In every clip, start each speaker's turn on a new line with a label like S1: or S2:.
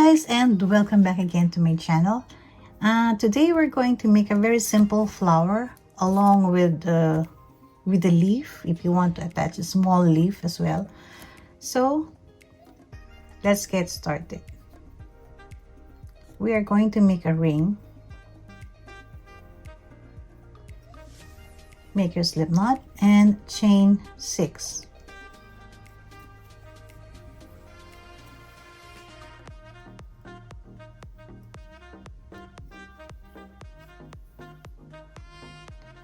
S1: guys, and welcome back again to my channel. Today we're going to make a very simple flower along with the leaf, if you want to attach a small leaf as well. So let's get started. We are going to make a ring. Make your slip knot and chain 6.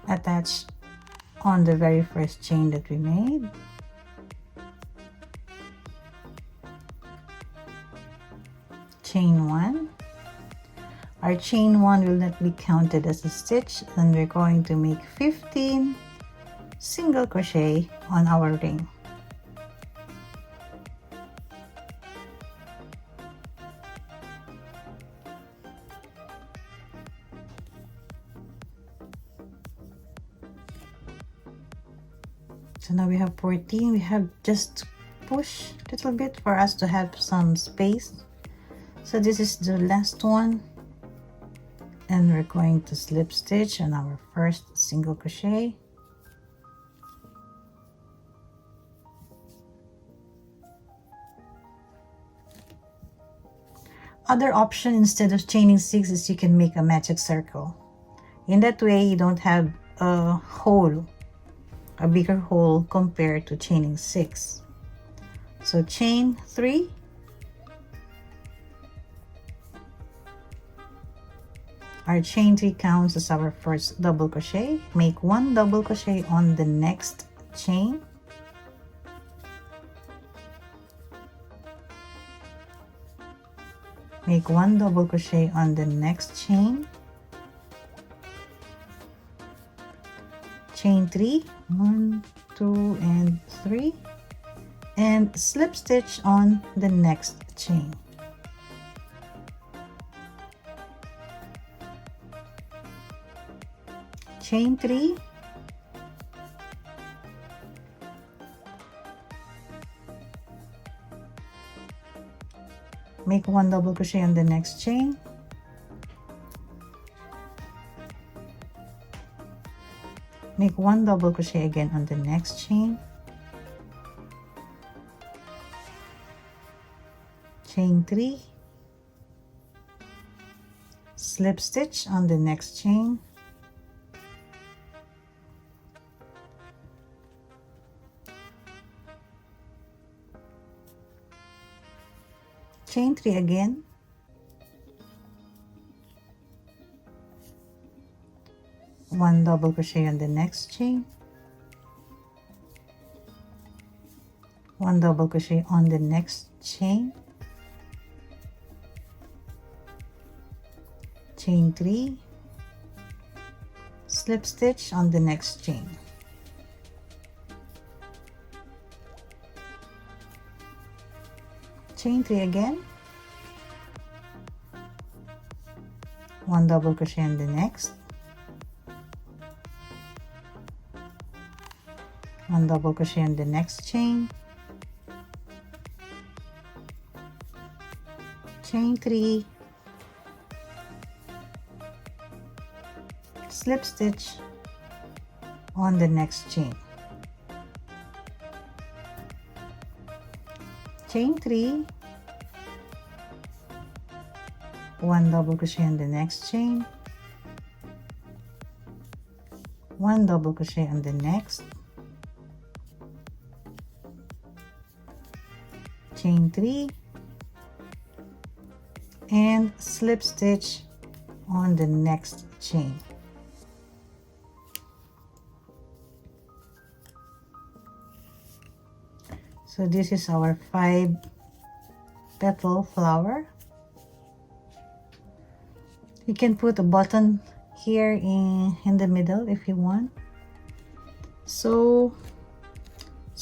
S1: Attach on the very first chain that we made. Chain 1. Our chain 1 will not be counted as a stitch, and we're going to make 15 single crochet on our ring. So now we have 14. We have just push a little bit for us to have some space. So this is the last one, and we're going to slip stitch on our first single crochet. Other option instead of chaining 6 is you can make a magic circle. In that way you don't have a hole, a bigger hole compared to chaining 6. So chain 3, our chain 3 counts as our first double crochet. Make 1 double crochet on the next chain. Make 1 double crochet on the next chain. Chain 3, 1, 2, and 3, and slip stitch on the next chain. Chain 3, make 1 double crochet on the next chain. Make 1 double crochet again on the next chain. Chain 3, slip stitch on the next chain. Chain 3 again. One double crochet on the next chain. 1 double crochet on the next chain. Chain 3, slip stitch on the next chain. Chain 3 again. 1 double crochet on the next. 1 double crochet on the next chain. Chain 3, slip stitch on the next chain. Chain 3, 1 double crochet on the next chain. 1 double crochet on the next. Chain 3, and slip stitch on the next chain. So this is our 5 petal flower. You can put a button here in the middle if you want. So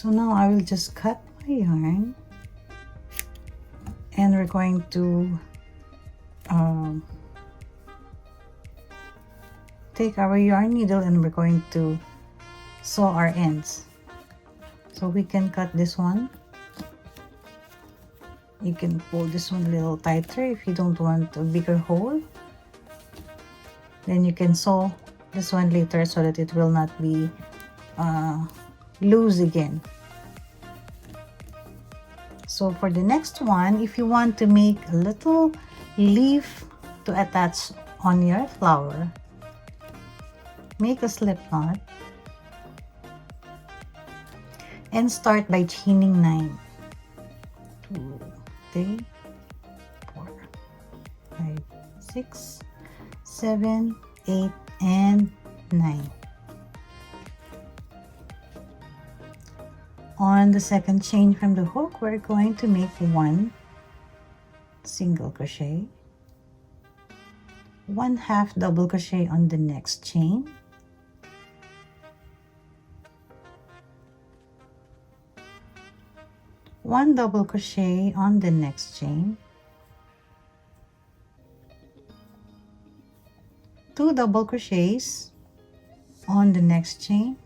S1: now I will just cut my yarn, and we're going to take our yarn needle, and we're going to sew our ends. So we can cut this one You can pull this one a little tighter if you don't want a bigger hole. Then you can sew this one later so that it will not be loose again. So for the next one, if you want to make a little leaf to attach on your flower, make a slip knot and start by chaining 9. 2, 3, 4, 5, 6, 7, 8, and 9. On the second chain from the hook, we're going to make 1 single crochet, 1/2 double crochet on the next chain, 1 double crochet on the next chain, 2 double crochets on the next chain,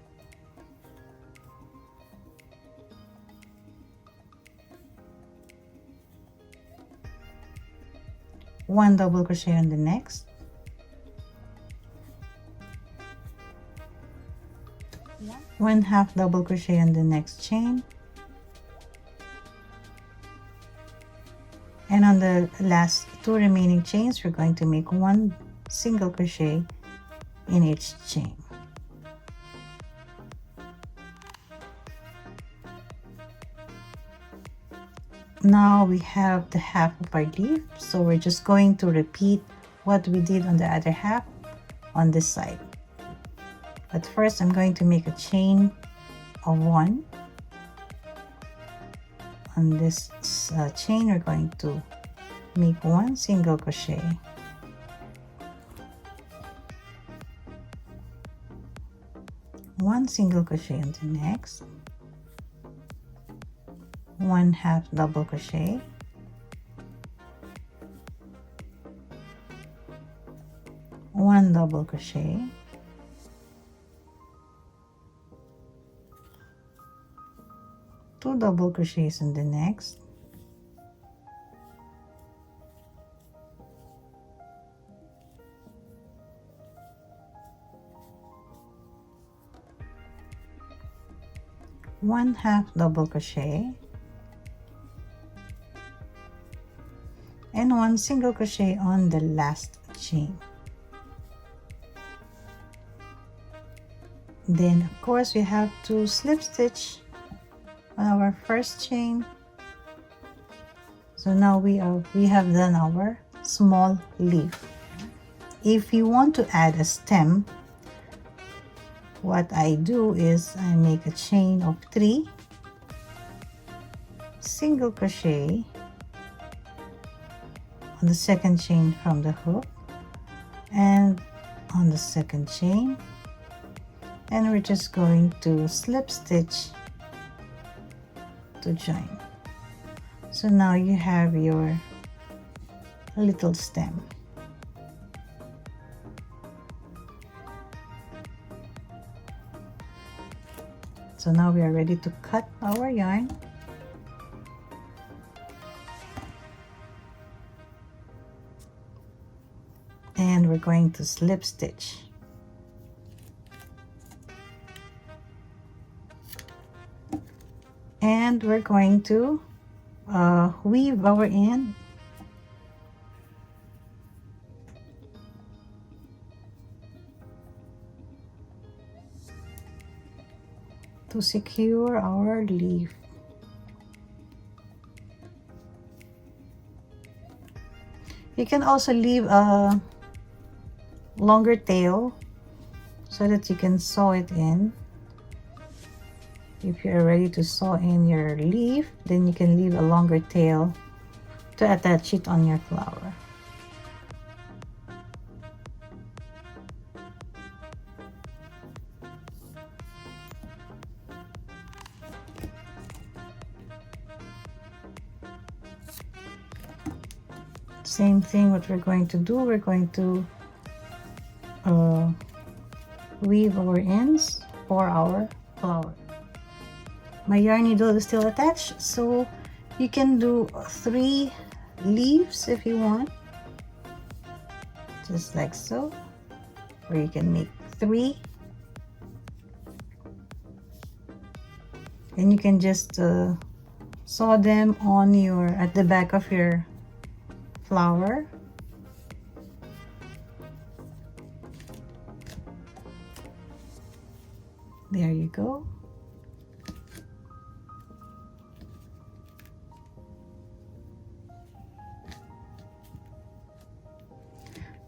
S1: 1 double crochet on the next, 1/2 double crochet on the next chain, and on the last 2 remaining chains we're going to make 1 single crochet in each chain. Now we have the half of our leaf, so we're just going to repeat what we did on the other half on this side. But first I'm going to make a chain of 1. On this chain we're going to make 1 single crochet, 1 single crochet on the next, 1/2 double crochet, 1 double crochet, 2 double crochets in the next, 1/2 double crochet, and 1 single crochet on the last chain. Then of course we have to slip stitch on our first chain. So now we have done our small leaf. If you want to add a stem, what I do is I make a chain of 3 single crochet on the second chain from the hook and on the second chain, and we're just going to slip stitch to join. So now you have your little stem. So now we are ready to cut our yarn. And we're going to slip stitch. And we're going to weave our end to secure our leaf. You can also leave a longer tail so that you can sew it in. If you're ready to sew in your leaf, then you can leave a longer tail to attach it on your flower. Same thing, what we're going to do, we're going to weave our ends for our flower. My yarn needle is still attached, so You can do 3 leaves if you want, just like so, or you can make 3, and you can just sew them on your at the back of your flower. There you go.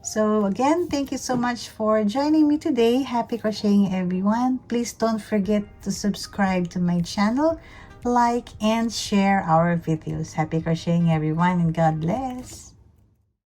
S1: So again, thank you so much for joining me today. Happy crocheting, everyone. Please don't forget to subscribe to my channel, like and share our videos. Happy crocheting, everyone, and God bless.